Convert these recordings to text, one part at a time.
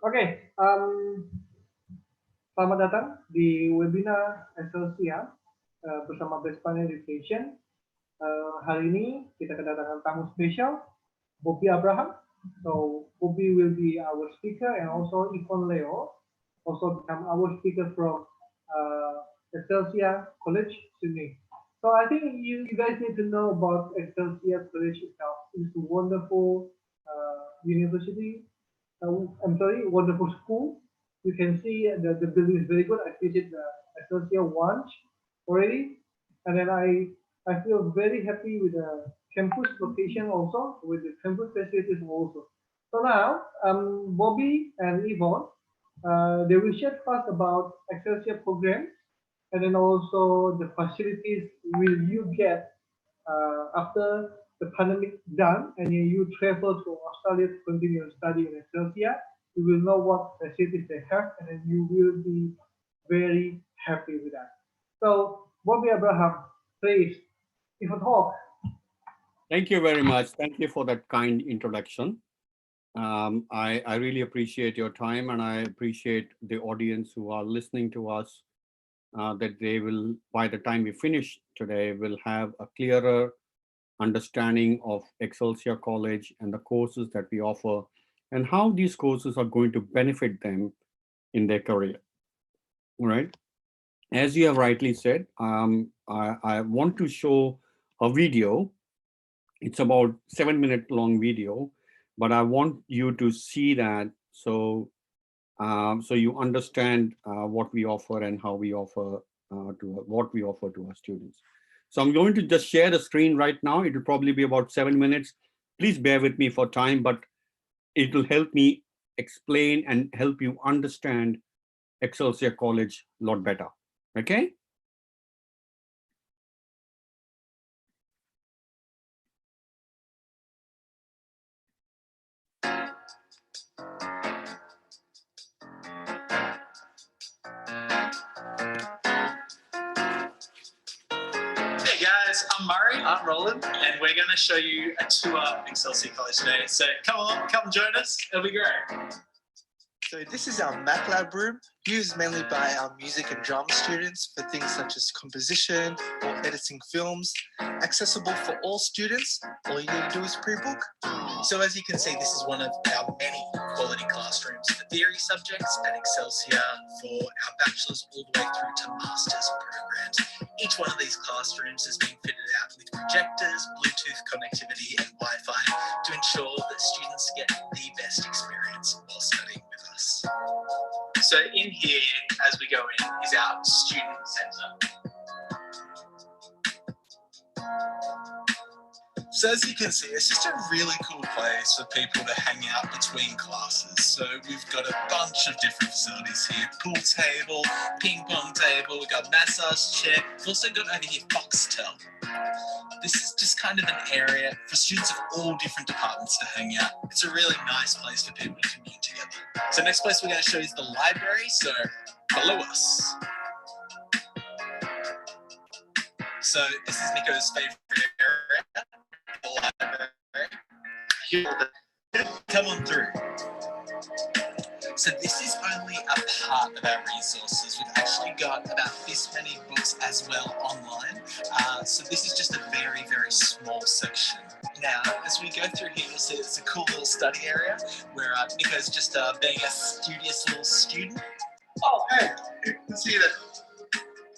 Oke, selamat datang di webinar Excelsia bersama Best Panel Education. Hari ini kita kedatangan tamu spesial, Bobby Abraham. So Bobby will be our speaker, and also Ivon Leo also become our speaker from Excelsia College, Sydney. So I think you guys need to know about Excelsia College itself. It's a wonderful university. I'm sorry, wonderful school. You can see the building is very good. I visited the Excelsia once already, and then I feel very happy with the campus location also, with the campus facilities also. So now, Bobby and Yvonne, they will share first about Excelsia program, and then also the facilities will you get after the pandemic done, and you travel to Australia to continue your study in Excelsia. You will know what facilities they have, and then you will be very happy with that. So, Bobby Abraham, please, if a talk. Thank you very much. Thank you for that kind introduction. I really appreciate your time, and I appreciate the audience who are listening to us, that they will, by the time we finish today, will have a clearer understanding of Excelsia College and the courses that we offer and how these courses are going to benefit them in their career. All right. As you have rightly said, I want to show a video. It's about 7-minute long video, but I want you to see that so you understand what we offer and how we offer what we offer to our students. So I'm going to just share the screen right now. It will probably be about 7 minutes. Please bear with me for time, but it will help me explain and help you understand Excelsia College a lot better. Okay? Hey guys, I'm Murray. I'm Roland, and we're going to show you a tour of Excelsia College today. So come along, come join us. It'll be great. So this is our Mac Lab room, used mainly by our music and drama students for things such as composition or editing films, accessible for all students. All you need to do is pre-book. So as you can see, this is one of our many quality classrooms for theory subjects at Excelsia, for our bachelor's all the way through to master's programs. Each one of these classrooms has been fitted out with projectors, Bluetooth connectivity and Wi-Fi to ensure that students get the best experience while studying with us. So in here, as we go in, is our student centre. So as you can see, it's just a really cool place for people to hang out between classes. So we've got a bunch of different facilities here. Pool table, ping pong table, we've got massage chair. We've also got over here Foxtel. This is just kind of an area for students of all different departments to hang out. It's a really nice place for people to commune together. So next place we're going to show you is the library, so follow us. So this is Nico's favourite area, the library. Come on through. So this is only a part of our resources. We've actually got about this many books as well online. So this is just a very, very small section. Now, as we go through here, you'll see it's a cool little study area where Nico's just being a studious little student. Oh, hey, you can see that.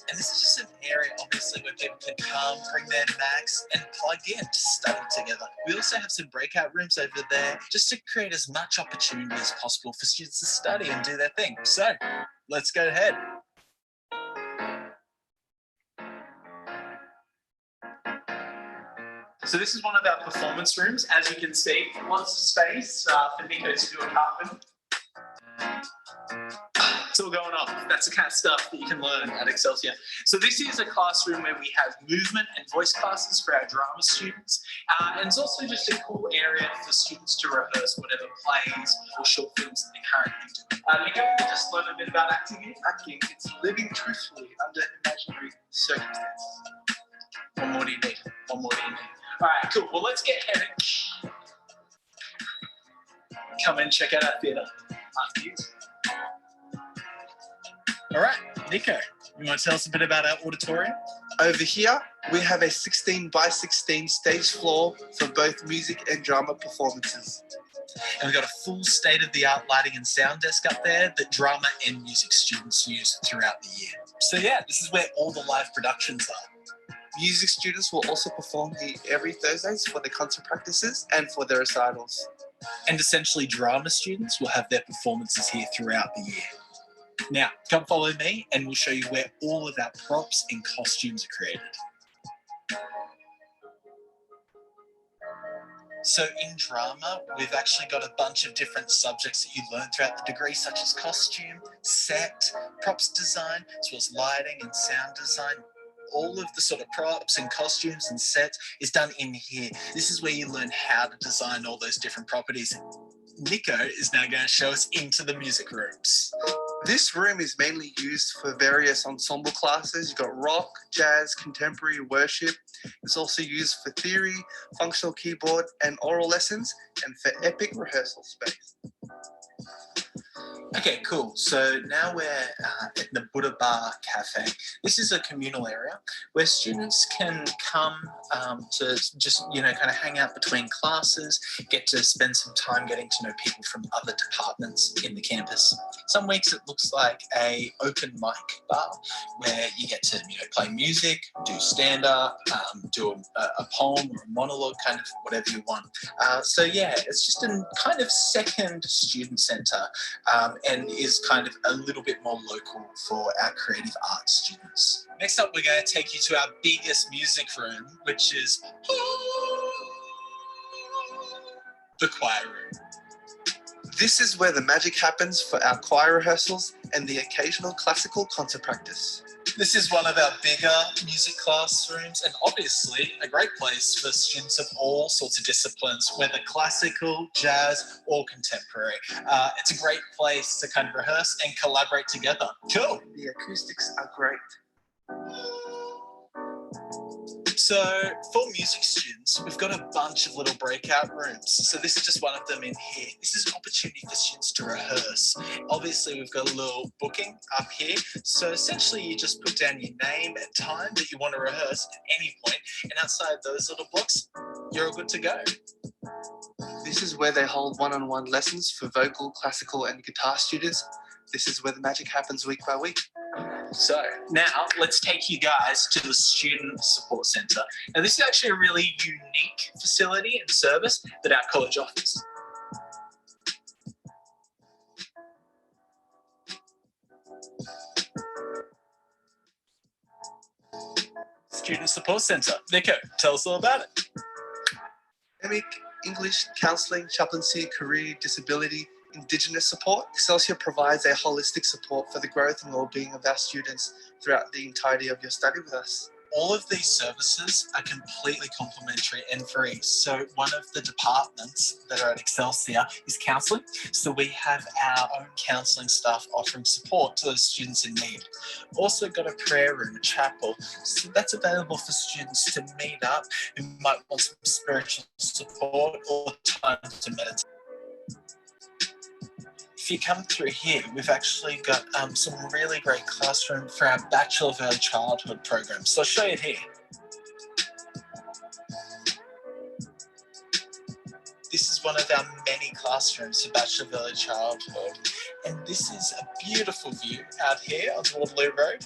And this is just an area, obviously, where people can come, bring their Macs, and plug in to study together. We also have some breakout rooms over there, just to create as much opportunity as possible for students to study and do their thing. So, let's go ahead. So this is one of our performance rooms. As you can see, lots of space for Nico to do a cartwheel. It's all going on. That's the kind of stuff that you can learn at Excelsia. So this is a classroom where we have movement and voice classes for our drama students. And it's also just a cool area for students to rehearse whatever plays or short films that they're currently doing. Nico, can you just learn a bit about acting here? Acting, it's living truthfully under imaginary circumstances. What more do you need? What more do you need? All right, cool. Well, let's get headed. Come and check out our theatre. can't use. All right, Nico, you want to tell us a bit about our auditorium? Over here, we have a 16 by 16 stage floor for both music and drama performances. And we've got a full state-of-the-art lighting and sound desk up there that drama and music students use throughout the year. So yeah, this is where all the live productions are. Music students will also perform here every Thursdays for their concert practices and for their recitals. And essentially drama students will have their performances here throughout the year. Now, come follow me and we'll show you where all of our props and costumes are created. So in drama, we've actually got a bunch of different subjects that you learn throughout the degree, such as costume, set, props design, as well as lighting and sound design. All of the sort of props and costumes and sets is done in here. This is where you learn how to design all those different properties. Nico is now going to show us into the music rooms. This room is mainly used for various ensemble classes. You've got rock, jazz, contemporary, worship. It's also used for theory, functional keyboard and oral lessons, and for epic rehearsal space. Okay, cool. So now we're at the Buddha Bar Cafe. This is a communal area where students can come to just, kind of hang out between classes, get to spend some time getting to know people from other departments in the campus. Some weeks it looks like a open mic bar where you get to, play music, do stand-up, do a poem or a monologue, kind of whatever you want. So yeah, it's just a kind of second student centre. And is kind of a little bit more local for our creative arts students. Next up, we're going to take you to our biggest music room, which is the choir room. This is where the magic happens for our choir rehearsals and the occasional classical concert practice. This is one of our bigger music classrooms and obviously a great place for students of all sorts of disciplines, whether classical, jazz or contemporary. It's a great place to kind of rehearse and collaborate together. Cool. The acoustics are great. So for music students, we've got a bunch of little breakout rooms. So this is just one of them in here. This is an opportunity for students to rehearse. Obviously, we've got a little booking up here. So essentially, you just put down your name and time that you want to rehearse at any point. And outside those little blocks, you're all good to go. This is where they hold one-on-one lessons for vocal, classical and guitar students. This is where the magic happens week by week. So now let's take you guys to the Student Support Centre. Now this is actually a really unique facility and service that our college offers. Student Support Centre. Nico, tell us all about it. Academic, English, counselling, chaplaincy, career, disability, Indigenous support. Excelsia provides a holistic support for the growth and well-being of our students throughout the entirety of your study with us. All of these services are completely complimentary and free. So one of the departments that are at Excelsia is counselling. So we have our own counselling staff offering support to those students in need. Also got a prayer room, a chapel. So that's available for students to meet up who might want some spiritual support or time to meditate. If you come through here, we've actually got some really great classroom for our Bachelor of Early Childhood program. So I'll show you here. This is one of our many classrooms for Bachelor of Early Childhood. And this is a beautiful view out here on Waterloo Road.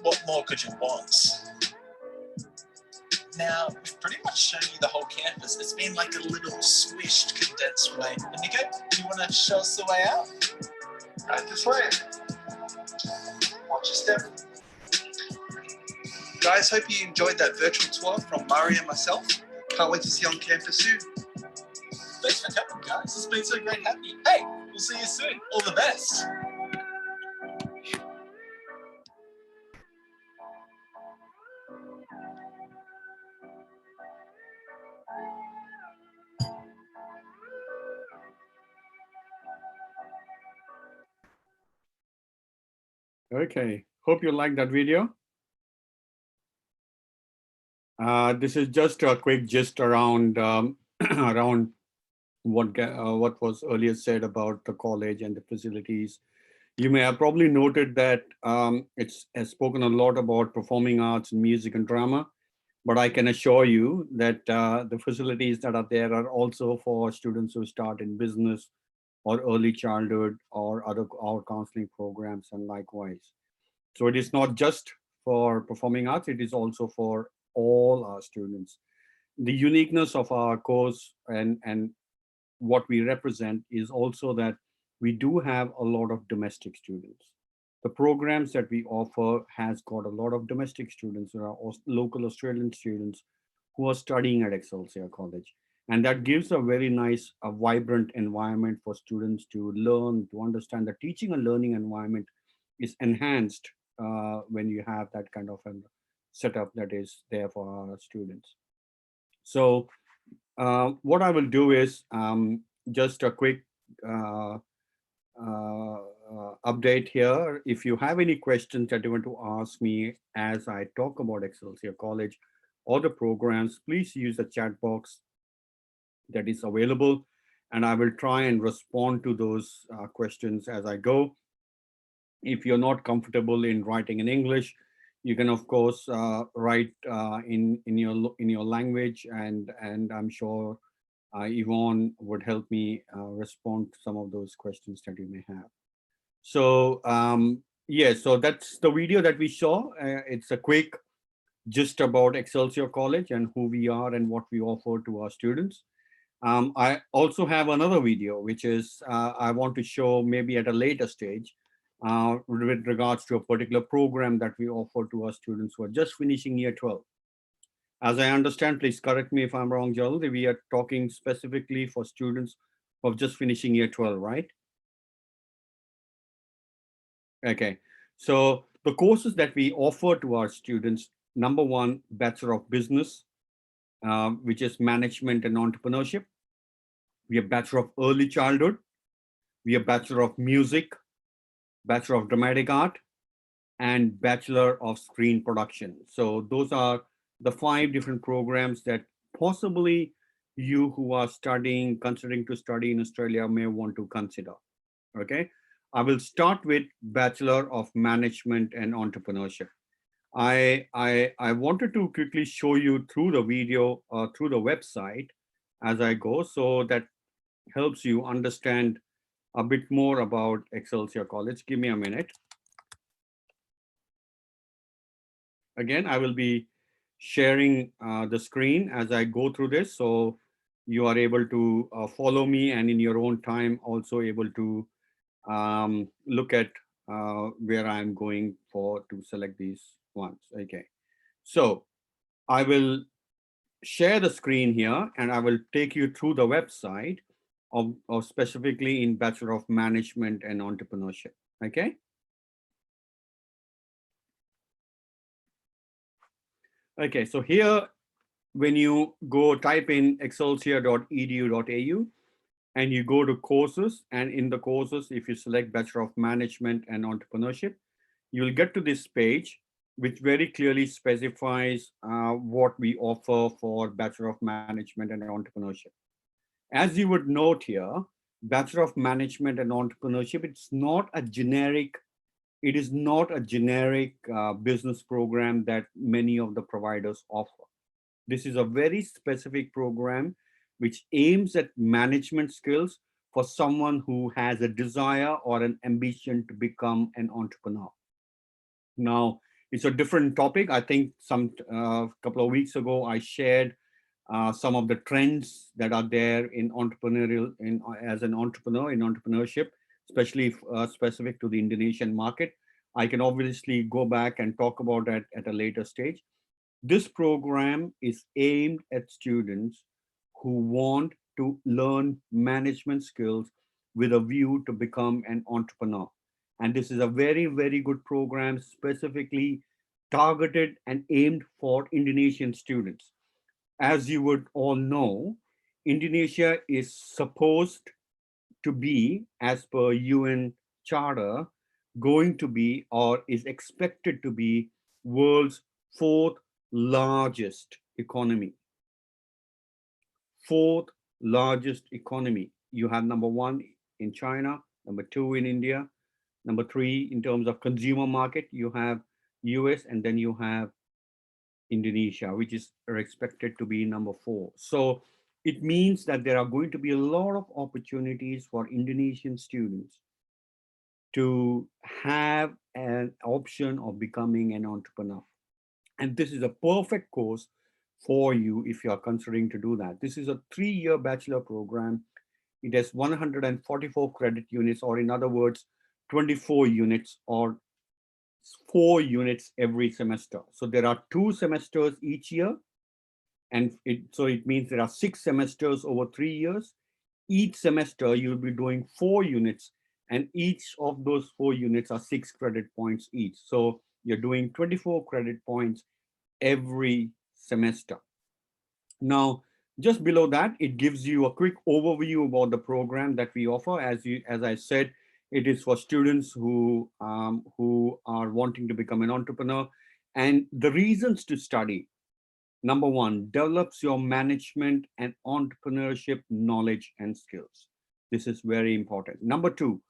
What more could you want? Now, we've pretty much shown you the whole campus. It's been like a little squished, condensed way. And Nico, do you want to show us the way out? Right this way. Watch your step. Guys, hope you enjoyed that virtual tour from Mari and myself. Can't wait to see you on campus soon. Thanks for coming, guys. It's been so great having you. Hey, we'll see you soon. All the best. Okay, hope you liked that video. This is just a quick gist around around what was earlier said about the college and the facilities. You may have probably noted that it's has spoken a lot about performing arts and music and drama, but I can assure you that the facilities that are there are also for students who start in business or early childhood or other our counseling programs and likewise. So it is not just for performing arts, it is also for all our students. The uniqueness of our course and what we represent is also that we do have a lot of domestic students. The programs that we offer has got a lot of domestic students, there are local Australian students who are studying at Excelsia College. And that gives a very nice, a vibrant environment for students to learn, to understand. The teaching and learning environment is enhanced when you have that kind of a setup that is there for our students. So what I will do is just a quick uh, update here. If you have any questions that you want to ask me as I talk about Excelsia College or the programs, please use the chat box that is available, and I will try and respond to those questions as I go. If you're not comfortable in writing in English, you can of course write in your language, and I'm sure Yvonne would help me respond to some of those questions that you may have. So yeah, so that's the video that we saw. It's a quick gist about Excelsior College and who we are and what we offer to our students. I also have another video, which is I want to show maybe at a later stage with regards to a particular program that we offer to our students who are just finishing year 12. As I understand, please correct me if I'm wrong, Jaldi, we are talking specifically for students of just finishing year 12, right? Okay, so the courses that we offer to our students, number one, Bachelor of Business, which is Management and Entrepreneurship. We have Bachelor of Early Childhood. We have Bachelor of Music, Bachelor of Dramatic Art, and Bachelor of Screen Production. So those are the 5 different programs that possibly you who are studying, considering to study in Australia may want to consider. Okay, I will start with Bachelor of Management and Entrepreneurship. I wanted to quickly show you through the video, through the website as I go, so that helps you understand a bit more about Excelsior College. Give me a minute. Again, I will be sharing the screen as I go through this, so you are able to follow me and in your own time also able to look at where I'm going for to select these ones. Okay, so I will share the screen here and I will take you through the website of specifically in Bachelor of Management and Entrepreneurship. Okay. Okay, so here, when you go type in excelsia.edu.au and you go to courses, and in the courses, if you select Bachelor of Management and Entrepreneurship, you'll get to this page, which very clearly specifies what we offer for Bachelor of Management and Entrepreneurship. As you would note here, Bachelor of Management and Entrepreneurship, it's not a generic, it is not a generic business program that many of the providers offer. This is a very specific program which aims at management skills for someone who has a desire or an ambition to become an entrepreneur. Now, it's a different topic. I think some couple of weeks ago, I shared some of the trends that are there in entrepreneurial, as an entrepreneur in entrepreneurship, especially specific to the Indonesian market. I can obviously go back and talk about that at a later stage. This program is aimed at students who want to learn management skills with a view to become an entrepreneur. And this is a very, very good program specifically targeted and aimed for Indonesian students. As you would all know, Indonesia is supposed to be, as per UN Charter, going to be or is expected to be world's 4th largest economy. 4th largest economy. You have number one in China, number two in India, number three in terms of consumer market, you have US, and then you have Indonesia, which is expected to be number four. So it means that there are going to be a lot of opportunities for Indonesian students to have an option of becoming an entrepreneur. And this is a perfect course for you if you are considering to do that. This is a 3-year bachelor program. It has 144 credit units, or in other words, 24 units or 4 units every semester. So there are 2 semesters each year. And so it means there are 6 semesters over 3 years. Each semester you'll be doing 4 units, and each of those 4 units are 6 credit points each. So you're doing 24 credit points every semester. Now, just below that, it gives you a quick overview about the program that we offer. As I said, it is for students who are wanting to become an entrepreneur. And the reasons to study: number one, develops your management and entrepreneurship knowledge and skills. This is very important. Number two,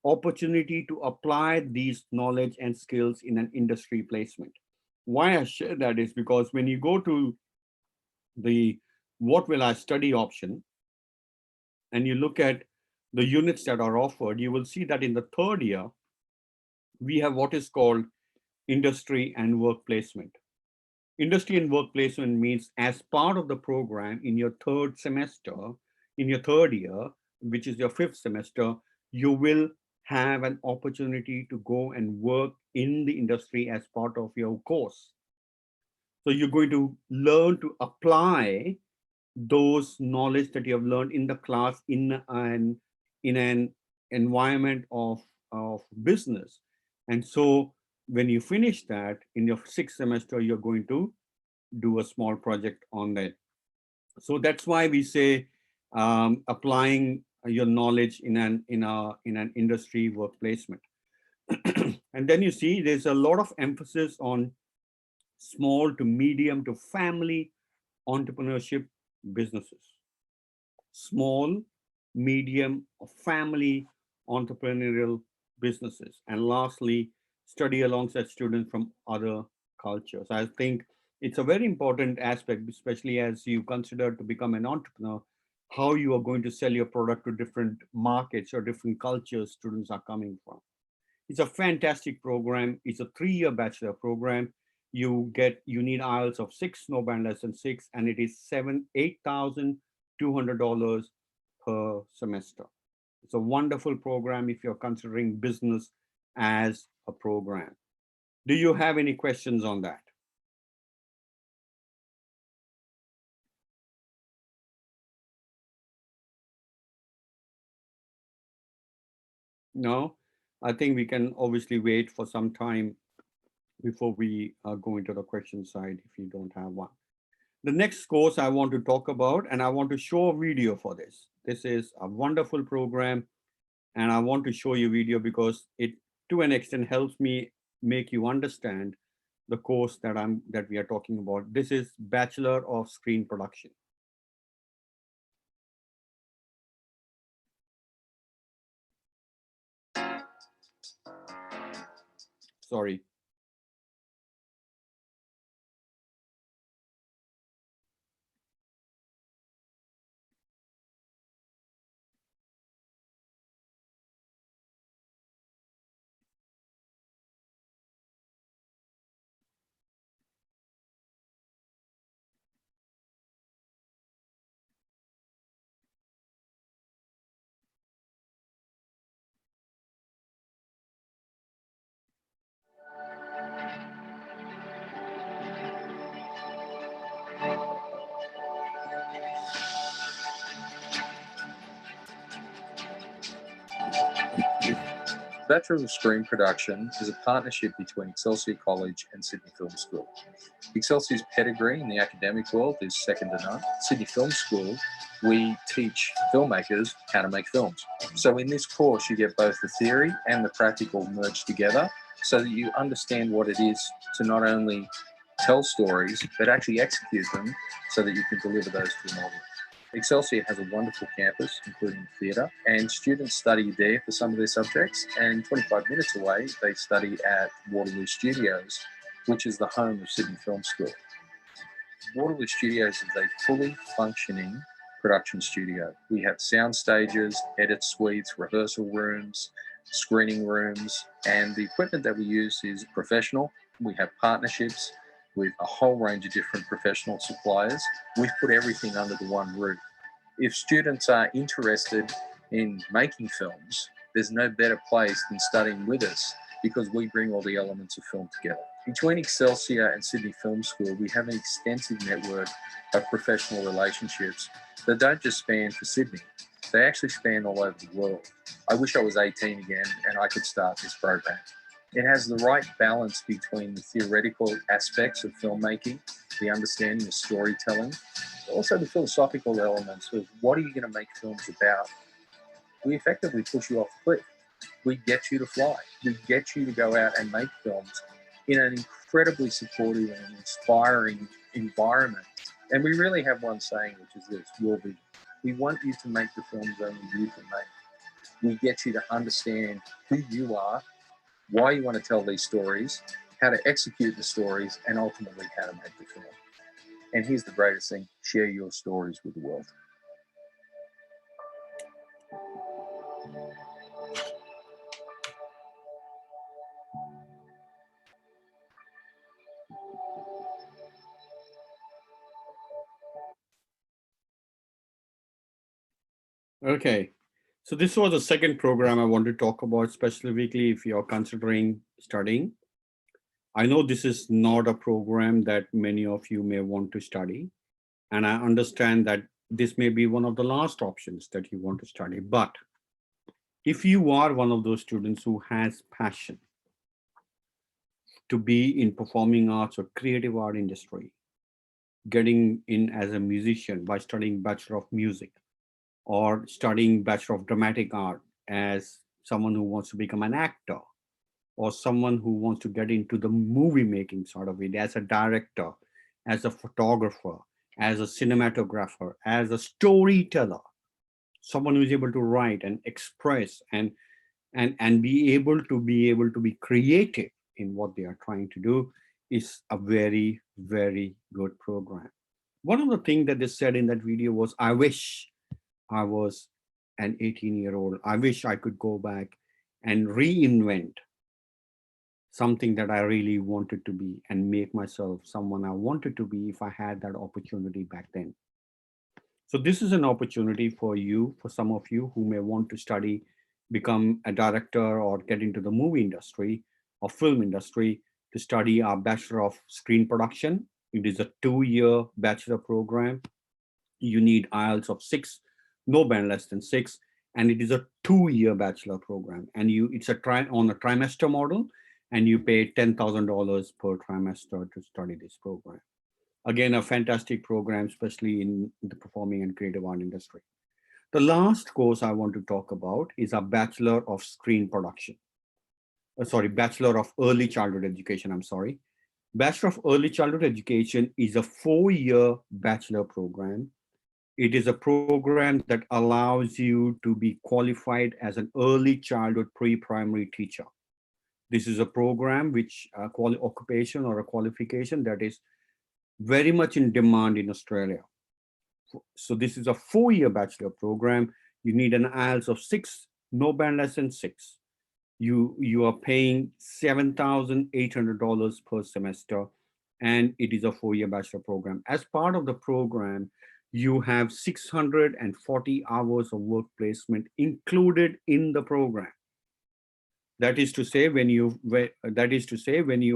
opportunity to apply these knowledge and skills in an industry placement. Why I share that is because when you go to the what will I study option and you look at the units that are offered, you will see that in the 3rd year, we have what is called industry and work placement. Industry and work placement means as part of the program in your 3rd semester, in your 3rd year, which is your 5th semester, you will have an opportunity to go and work in the industry as part of your course. So you're going to learn to apply those knowledge that you have learned in the class in an environment of business. And so when you finish that in your 6th semester, you're going to do a small project on that. So that's why we say applying your knowledge in an industry work placement. And then you see there's a lot of emphasis on small to medium to family entrepreneurship businesses. Small, medium, or family entrepreneurial businesses. And lastly, study alongside students from other cultures. I think it's a very important aspect, especially as you consider to become an entrepreneur, how you are going to sell your product to different markets or different cultures students are coming from. It's a fantastic program. It's a 3-year bachelor program. You need IELTS of 6, no band less than 6, and it is $8,200 per semester. It's a wonderful program if you're considering business as a program. Do you have any questions on that? No? I think we can obviously wait for some time before we go into the question side if you don't have one. The next course I want to talk about, and I want to show a video for this. This is a wonderful program, and I want to show you a video because it, to an extent, helps me make you understand the course that we are talking about. This is Bachelor of Screen Production. Sorry. Bachelor of Screen Production is a partnership between Excelsia College and Sydney Film School. Excelsia's pedigree in the academic world is second to none. Sydney Film School, we teach filmmakers how to make films. So in this course, you get both the theory and the practical merged together so that you understand what it is to not only tell stories, but actually execute them so that you can deliver those to an audience. Excelsia has a wonderful campus, including theatre, and students study there for some of their subjects. And 25 minutes away, they study at Waterloo Studios, which is the home of Sydney Film School. Waterloo Studios is a fully functioning production studio. We have sound stages, edit suites, rehearsal rooms, screening rooms, and the equipment that we use is professional. We have partnerships with a whole range of different professional suppliers. We've put everything under the one roof. If students are interested in making films, there's no better place than studying with us because we bring all the elements of film together. Between Excelsia and Sydney Film School, we have an extensive network of professional relationships that don't just span for Sydney, they actually span all over the world. I wish I was 18 again and I could start this program. It has the right balance between the theoretical aspects of filmmaking, the understanding of storytelling, also the philosophical elements of what are you going to make films about. We effectively push you off the cliff. We get you to fly. We get you to go out and make films in an incredibly supportive and inspiring environment. And we really have one saying, which is this: your vision. We want you to make the films only you can make. We get you to understand who you are, why you want to tell these stories, how to execute the stories, and ultimately how to make the film. And here's the greatest thing: share your stories with the world. Okay, so this was the second program I want to talk about specifically if you're considering studying. I know this is not a program that many of you may want to study, and I understand that this may be one of the last options that you want to study. But if you are one of those students who has passion to be in performing arts or creative art industry, getting in as a musician by studying Bachelor of Music, or studying Bachelor of Dramatic Art as someone who wants to become an actor, or someone who wants to get into the movie making sort of it as a director, as a photographer, as a cinematographer, as a storyteller, someone who is able to write and express and be able to be creative in what they are trying to do, is a very, very good program. One of the things that they said in that video was, I wish I was an 18-year-old. I wish I could go back and reinvent something that I really wanted to be and make myself someone I wanted to be if I had that opportunity back then. So this is an opportunity for you, for some of you who may want to study, become a director or get into the movie industry or film industry, to study our Bachelor of Screen Production. It is a 2-year bachelor program. You need IELTS of 6, no band less than 6, and it is a 2-year bachelor program. And it's on a trimester model, and you pay $10,000 per trimester to study this program. Again, a fantastic program, especially in the performing and creative art industry. The last course I want to talk about is a Bachelor of Screen Production. Bachelor of Early Childhood Education, Bachelor of Early Childhood Education is a 4-year bachelor program. It is a program that allows you to be qualified as an early childhood pre-primary teacher. This is a program which occupation or a qualification that is very much in demand in Australia. So this is a 4-year bachelor program. You need an IELTS of 6, no band less than 6. You are paying $7,800 per semester, and it is a 4-year bachelor program. As part of the program, you have 640 hours of work placement included in the program. That is to say, when you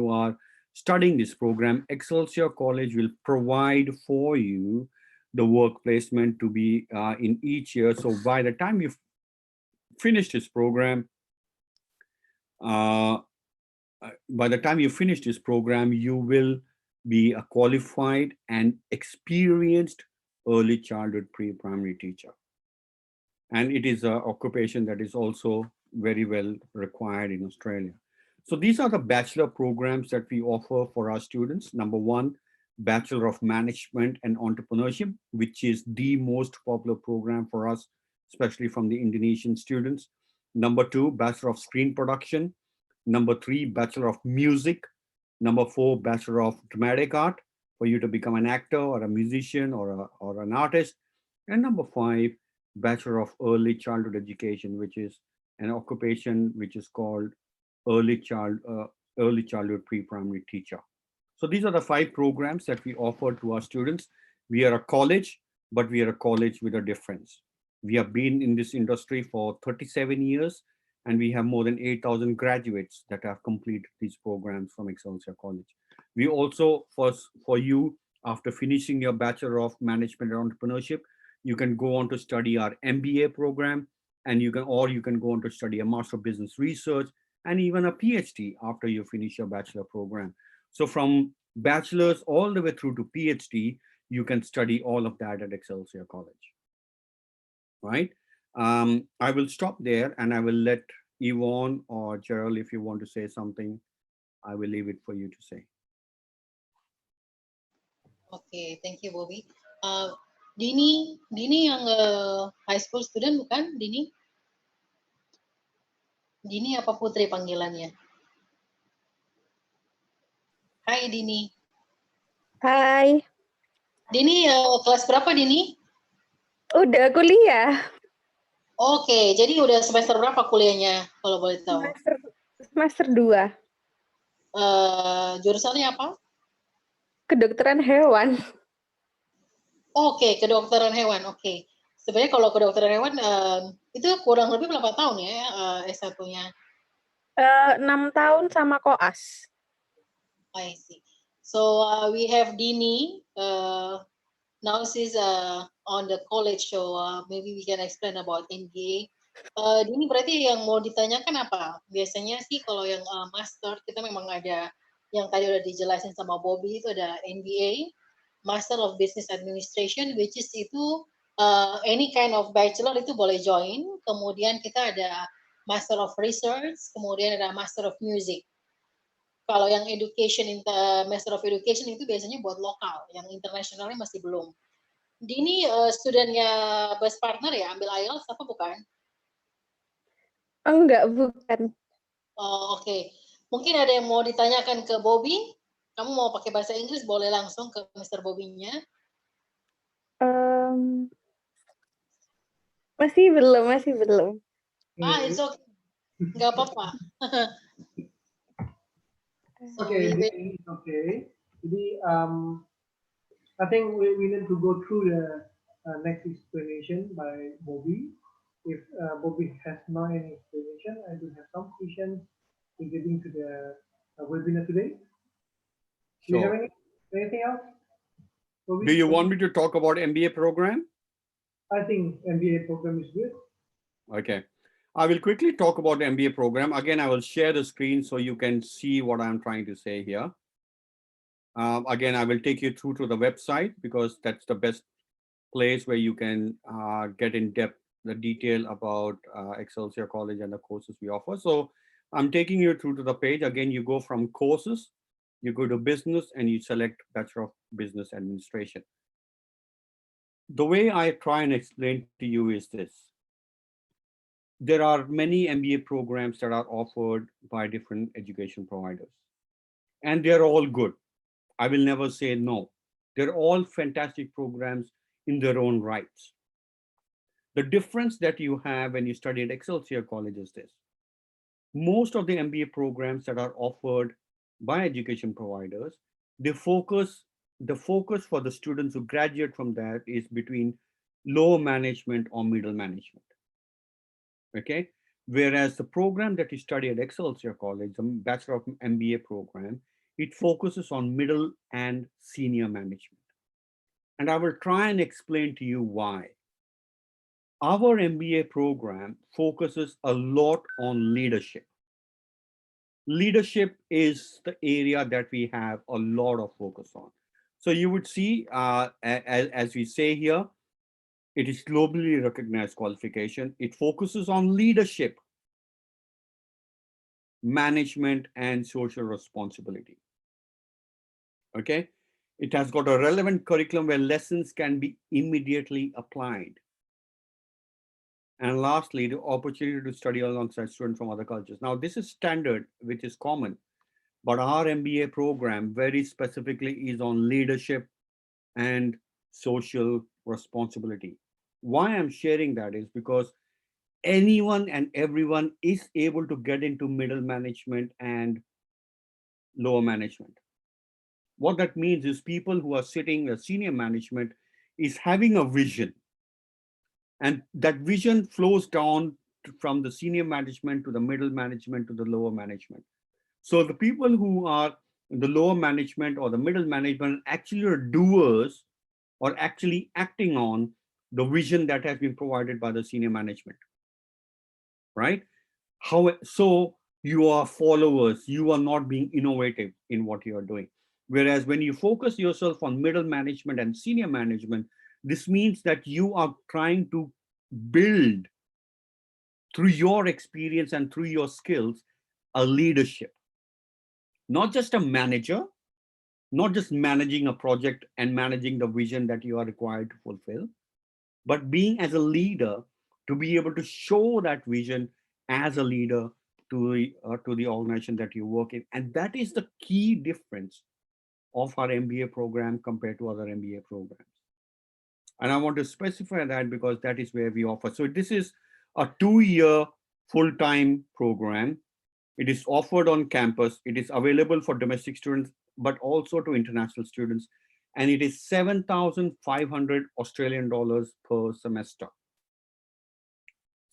are studying this program, Excelsia College will provide for you the work placement to be in each year. So by the time you finish this program, you will be a qualified and experienced early childhood pre-primary teacher. And it is an occupation that is also very well required in Australia. So these are the bachelor programs that we offer for our students. Number one, Bachelor of Management and Entrepreneurship, which is the most popular program for us, especially from the Indonesian students. Number 2, Bachelor of Screen Production. Number 3, Bachelor of Music. Number 4, Bachelor of Dramatic Art, for you to become an actor or a musician or an artist. And number 5, Bachelor of Early Childhood Education, which is an occupation which is called early childhood pre-primary teacher. So these are the 5 programs that we offer to our students. We are a college, but we are a college with a difference. We have been in this industry for 37 years, and we have more than 8,000 graduates that have completed these programs from Excelsia College. We also, for you, after finishing your Bachelor of Management and Entrepreneurship, you can go on to study our MBA program, and you can go on to study a Master of Business Research and even a PhD after you finish your bachelor program. So from bachelor's all the way through to PhD, you can study all of that at Excelsia College, right? I will stop there and I will let Yvonne or Gerald, if you want to say something, I will leave it for you to say. Okay, thank you, Bobby. Dini yang high school student bukan, Dini? Dini apa Putri panggilannya? Hai Dini. Hai, Dini kelas berapa Dini? udah kuliah. Oke, jadi udah semester berapa kuliahnya kalau boleh tahu? Semester 2, Jurusannya apa? kedokteran hewan. Oke, kedokteran hewan. Oke. Sebenarnya kalau kedokteran hewan itu kurang lebih berapa tahun ya S1-nya? 6 tahun sama koas. I see. So we have Dini. Now she's on the college, so maybe we can explain about MBA. Dini berarti yang mau ditanyakan apa? Biasanya sih kalau yang master kita memang ada yang tadi udah dijelasin sama Bobby, itu ada MBA, Master of Business Administration, which is itu any kind of bachelor itu boleh join. Kemudian kita ada Master of Research, kemudian ada Master of Music. Kalau yang Master of Education itu biasanya buat lokal, yang internasionalnya masih belum. Dini studentnya best partner ya, ambil IELTS apa bukan? Enggak, bukan. Oh, oke. Mungkin ada yang mau ditanyakan ke Bobby? Kamu mau pakai bahasa Inggris, boleh langsung ke Mr. Bobby-nya. Masih belum. It's okay. Nggak apa-apa. Okay. Jadi, I think we need to go through the next explanation by Bobby. If Bobby has not any explanation, I do have some questions relating to the webinar today. Do you have anything else, Bobby? Do you want me to talk about MBA program? I think MBA program is good. Okay. I will quickly talk about the MBA program. Again, I will share the screen so you can see what I'm trying to say here. Again, I will take you through to the website because that's the best place where you can get in depth the detail about Excelsia College and the courses we offer. So I'm taking you through to the page. Again, you go from courses, you go to business, and you select Bachelor of Business Administration. The way I try and explain to you is this. There are many MBA programs that are offered by different education providers, and they're all good. I will never say no. They're all fantastic programs in their own rights. The difference that you have when you study at Excelsia College is this. Most of the MBA programs that are offered by education providers, the focus for the students who graduate from that is between lower management or middle management. Okay, whereas the program that you study at Excelsia College, the Bachelor of MBA program, it focuses on middle and senior management. And I will try and explain to you why. Our MBA program focuses a lot on leadership. Leadership is the area that we have a lot of focus on. So you would see, as we say here, it is globally recognized qualification. It focuses on leadership, management, and social responsibility. Okay. It has got a relevant curriculum where lessons can be immediately applied. And lastly, the opportunity to study alongside students from other cultures. Now, this is standard, which is common, but our MBA program very specifically is on leadership and social responsibility. Why I'm sharing that is because anyone and everyone is able to get into middle management and lower management. What that means is people who are sitting in senior management is having a vision, and that vision flows down from the senior management to the middle management to the lower management. So the people who are in the lower management or the middle management actually are doers or actually acting on the vision that has been provided by the senior management, right? So you are followers, you are not being innovative in what you are doing. Whereas when you focus yourself on middle management and senior management, this means that you are trying to build through your experience and through your skills, a leadership, not just a manager, not just managing a project and managing the vision that you are required to fulfill, but being as a leader to be able to show that vision as a leader to the organization that you work in. And that is the key difference of our MBA program compared to other MBA programs. And I want to specify that because that is where we offer. So this is a 2-year full-time program. It is offered on campus. It is available for domestic students, but also to international students. And it is 7,500 Australian dollars per semester.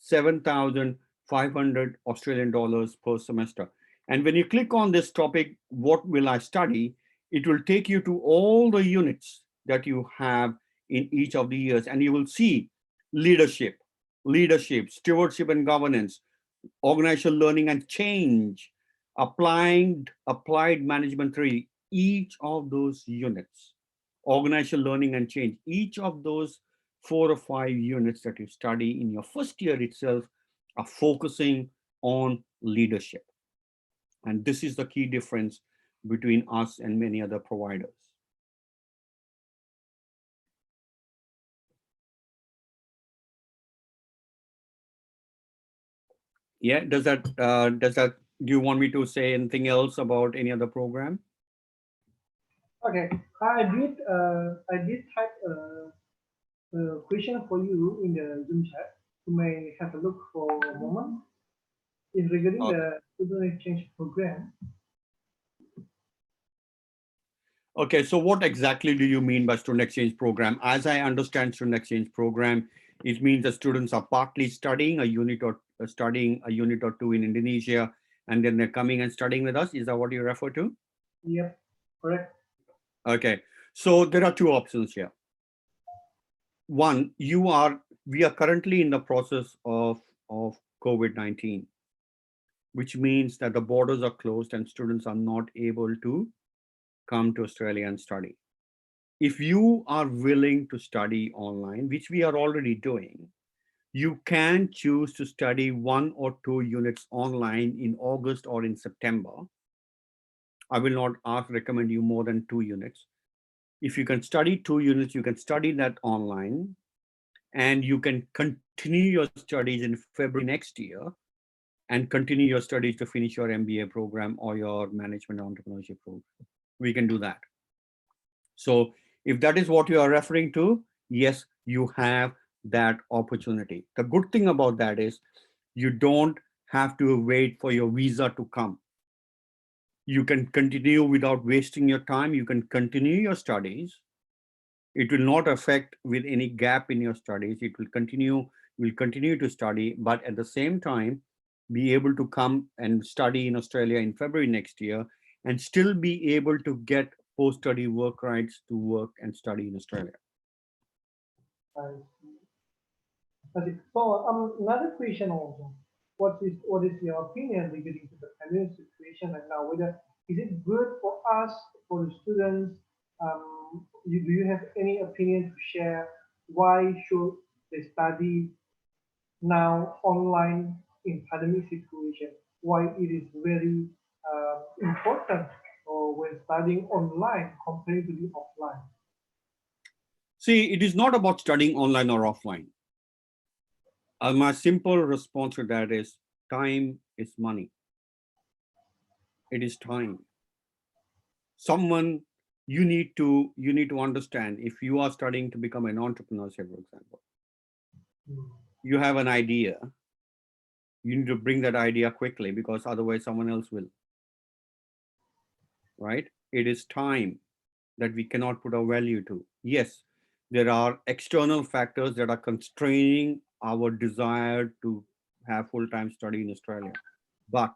7,500 Australian dollars per semester. And when you click on this topic, what will I study? It will take you to all the units that you have in each of the years. And you will see leadership, stewardship and governance, organizational learning and change, applied management theory, each of those units, organizational learning and change, each of those 4 or 5 units that you study in your first year itself are focusing on leadership. And this is the key difference between us and many other providers. Yeah, does that, do you want me to say anything else about any other program? Okay, I did type a question for you in the Zoom chat. You may have a look for a moment. It's regarding the student exchange program. Okay, so what exactly do you mean by student exchange program? As I understand student exchange program, it means the students are partly studying a unit or two in Indonesia, and then they're coming and studying with us. Is that what you refer to? Yep, correct. Okay, so there are 2 options here. One, we are currently in the process of COVID-19, which means that the borders are closed and students are not able to come to Australia and study. If you are willing to study online, which we are already doing, you can choose to study 1 or 2 units online in August or in September. I will not recommend you more than 2 units. If you can study 2 units, you can study that online, and you can continue your studies in February next year and continue your studies to finish your MBA program or your management entrepreneurship program. We can do that. So if that is what you are referring to, yes, you have that opportunity. The good thing about that is you don't have to wait for your visa to come. You can continue without wasting your time. You can continue your studies. It will not affect with any gap in your studies. It will continue to study, but at the same time, be able to come and study in Australia in February next year and still be able to get post-study work rights to work and study in Australia. I see. Okay. So another question also. What is your opinion regarding to the pandemic situation right now? Whether is it good for us, for the students? Do you have any opinion to share? Why should they study now online in pandemic situation? Why it is very important, or when studying online compared to the offline? See, it is not about studying online or offline. My simple response to that is time is money. It is time. Someone you need to understand, if you are studying to become an entrepreneur, say for example, you have an idea, you need to bring that idea quickly because otherwise someone else will, right? It is time that we cannot put a value to. Yes, there are external factors that are constraining our desire to have full-time study in Australia, but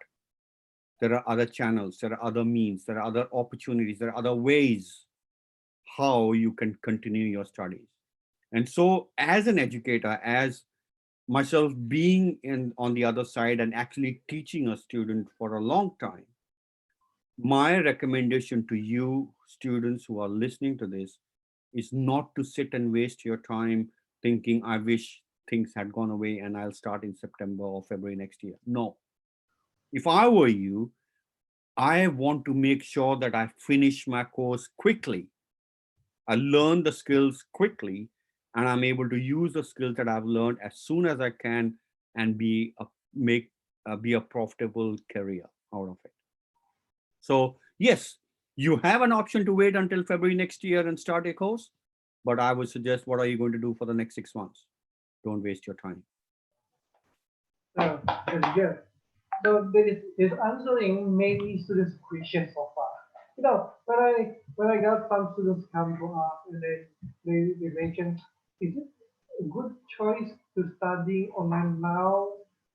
there are other channels, there are other means, there are other opportunities, there are other ways how you can continue your studies. And so as an educator, as myself being on the other side and actually teaching a student for a long time, my recommendation to you students who are listening to this is not to sit and waste your time thinking, I wish things had gone away and I'll start in September or February next year. No. If I were you, I want to make sure that I finish my course quickly. I learn the skills quickly, and I'm able to use the skills that I've learned as soon as I can and be a profitable career out of it. So yes, you have an option to wait until February next year and start a course, but I would suggest, what are you going to do for the next 6 months? Don't waste your time. That's good. So there is answering many students' questions so far. You know, when I got some students come to us and they mentioned, is it a good choice to study online now,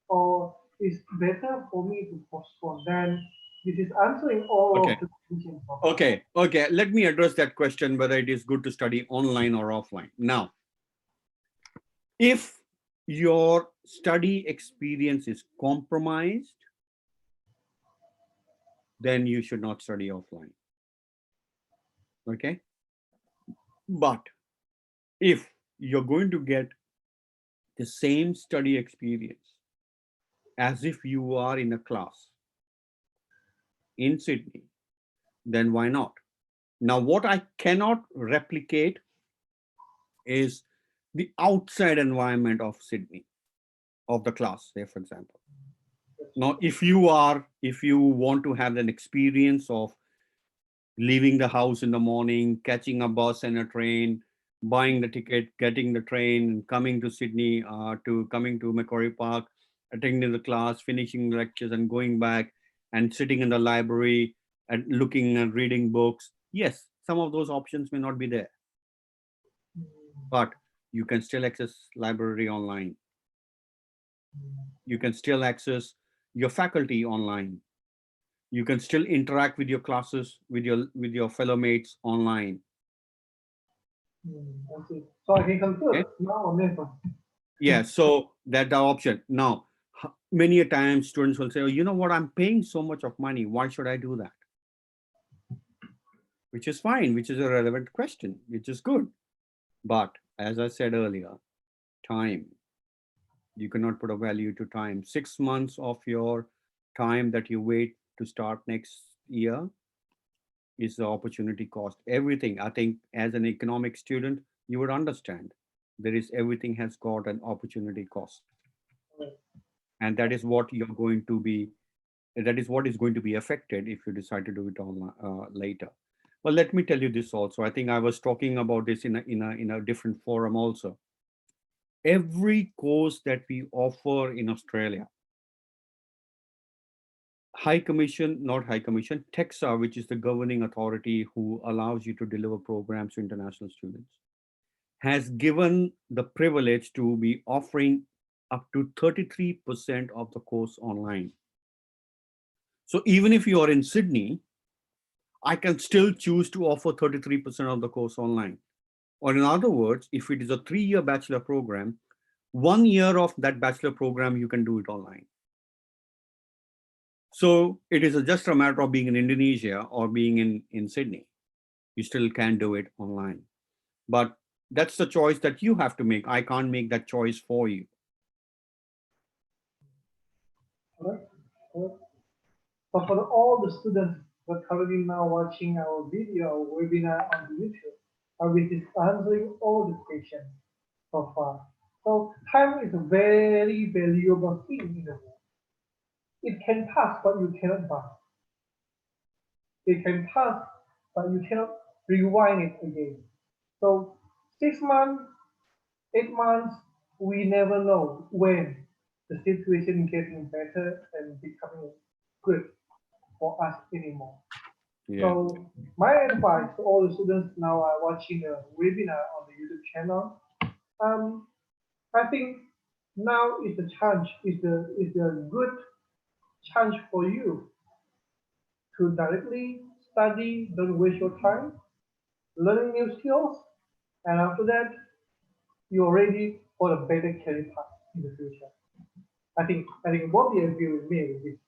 or is better for me to postpone? Then this is answering all of the questions so far. Okay. Let me address that question, whether it is good to study online or offline. Now, if your study experience is compromised, then you should not study offline. Okay? But if you're going to get the same study experience as if you are in a class in Sydney, then why not? Now, what I cannot replicate is the outside environment of Sydney, of the class, say, for example. Now, if you want to have an experience of leaving the house in the morning, catching a bus and a train, buying the ticket, getting the train, coming to Sydney, coming to Macquarie Park, attending the class, finishing lectures and going back and sitting in the library and looking and reading books. Yes, some of those options may not be there, but you can still access library online. You can still access your faculty online. You can still interact with your classes, with your fellow mates online. I see. So I can conclude now or never. Yeah, so that's the option. Now, many a times students will say, oh, you know what, I'm paying so much of money, why should I do that? Which is fine, which is a relevant question, which is good. But as I said earlier, time. You cannot put a value to time. 6 months of your time that you wait to start next year is the opportunity cost. Everything, I think, as an economic student, you would understand everything has got an opportunity cost. And that is what you're going to be, that is what is going to be affected if you decide to do it online later. Well, let me tell you this also. I think I was talking about this in a different forum also. Every course that we offer in Australia, High Commission, not High Commission, TEXA, which is the governing authority who allows you to deliver programs to international students, has given the privilege to be offering up to 33% of the course online. So even if you are in Sydney, I can still choose to offer 33% of the course online. Or in other words, if it is a 3-year bachelor program, 1 year of that bachelor program, you can do it online. So it is just a matter of being in Indonesia or being in Sydney. You still can do it online. But that's the choice that you have to make. I can't make that choice for you. All right. So for all the students but currently now watching our video or webinar on YouTube, which is answering all the questions so far. So time is a very valuable thing in the world. It can pass, but you cannot buy. It can pass, but you cannot rewind it again. So 6 months, 8 months, we never know when the situation getting better and becoming good for us anymore. Yeah. So my advice to all the students now are watching the webinar on the YouTube channel. I think now is the chance, is the good chance for you to directly study, don't waste your time, learning new skills, and after that, you're ready for a better career path in the future. I think Bobby agree with me with this.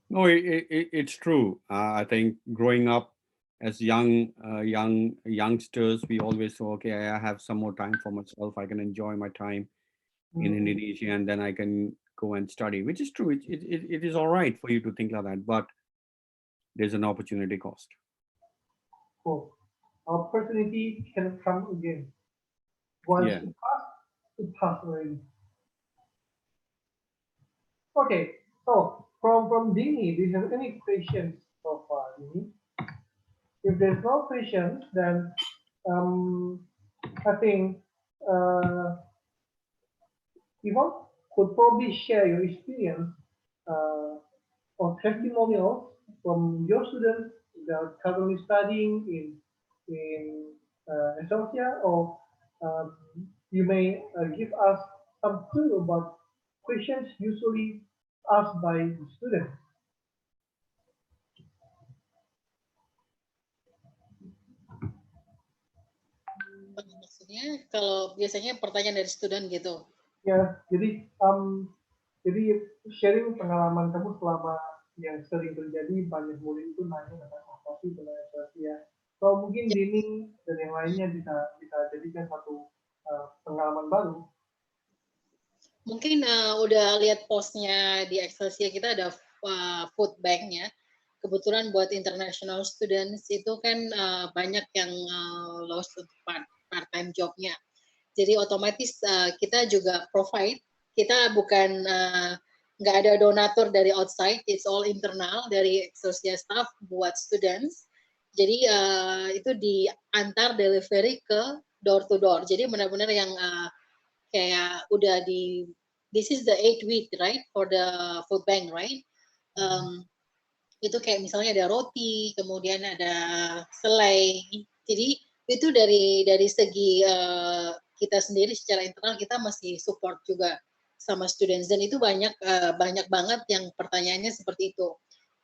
No, it's true. I think growing up as youngsters, we always say, okay, I have some more time for myself. I can enjoy my time in Indonesia, and then I can go and study, which is true. It is all right for you to think like that, but there's an opportunity cost. Cool. Opportunity can come again. Once Yeah. it passed already. Okay, so from Dini, do you have any questions so far, Dini? If there's no questions, then I think Yvonne could probably share your experience or testimonials from your students that are currently studying in Excelsia, or um, you may give us some clue about questions usually asked by the students. Maksudnya kalau biasanya pertanyaan dari student gitu. Ya, jadi sharing pengalaman kamu selama yang sering terjadi, banyak murid itu nanya tentang apa sih tentang Excelsia. Kalau mungkin Dini dan yang lainnya bisa jadikan satu pengalaman baru. Mungkin udah lihat postnya di Excelsia, kita ada food bank-nya. Kebetulan buat international students itu kan banyak yang lost part-time job-nya. Jadi otomatis kita juga provide, kita bukan nggak ada donatur dari outside, it's all internal dari Excelsia staff buat students. Jadi itu diantar delivery ke door to door. Jadi benar-benar yang kayak udah this is the 8th week, right, for the food bank, right? Itu kayak misalnya ada roti, kemudian ada selai. Jadi itu dari segi kita sendiri secara internal kita masih support juga sama students, dan itu banyak banget yang pertanyaannya seperti itu.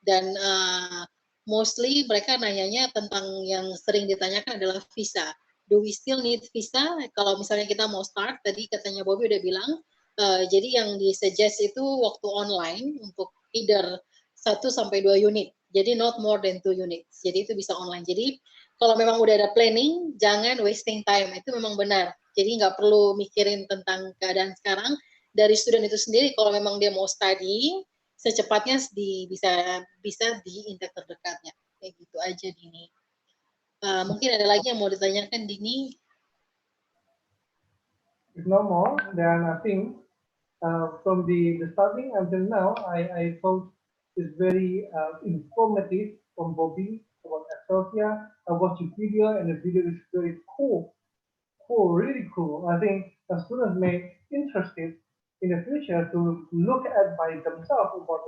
Dan mostly mereka nanyanya tentang yang sering ditanyakan adalah visa. Do we still need visa? Kalau misalnya kita mau start, tadi katanya Bobby udah bilang, jadi yang disuggest itu waktu online untuk either 1 sampai 2 unit. Jadi not more than 2 units. Jadi itu bisa online. Jadi kalau memang udah ada planning, jangan wasting time. Itu memang benar. Jadi nggak perlu mikirin tentang keadaan sekarang. Dari student itu sendiri, kalau memang dia mau study, secepatnya bisa di intake terdekatnya. Kayak gitu aja, Dini. Mungkin ada lagi yang mau ditanyakan, Dini? If no more, then I think from the starting until now, I thought it's very informative from Bobby about Excelsia. I watched the video, and the video is very cool, really cool. I think the students may interested in the future to look at by themselves about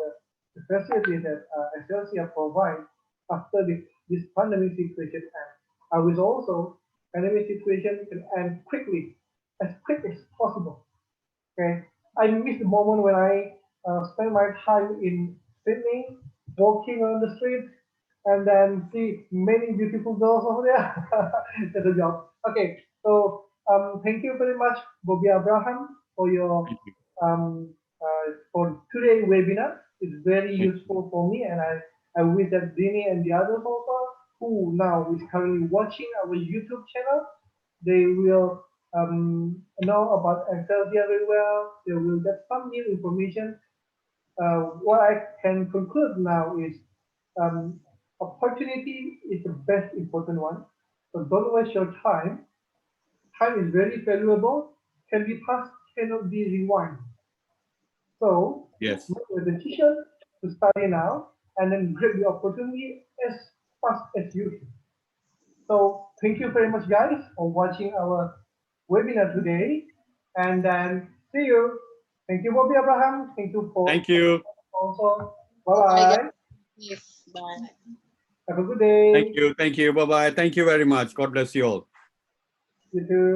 the facility that Excelsia provides after this pandemic situation ends. I wish also pandemic situation can end quickly, as quick as possible. Okay, I miss the moment when I spend my time in Sydney, walking on the street, and then see many beautiful girls over there. That's a job. Okay, so thank you very much, Bobby Abraham, for your for today's webinar. It's very useful for me, and I wish that Dini and the others also who now is currently watching our YouTube channel, they will know about Excelsia very well. They will get some new information what I can conclude now is opportunity is the best important one. So don't waste your time. Time is very valuable, can be passed, cannot be rewind. So Yes. make a decision to study now and then grab the opportunity as fast as you can. So thank you very much guys for watching our webinar today. And then see you. Thank you, Bobby Abraham. Thank you for Thank you. also. Bye, Bye-bye. guys. Yes, bye. Have a good day. Thank you. Thank you. Bye-bye. Thank you very much. God bless you all. You too.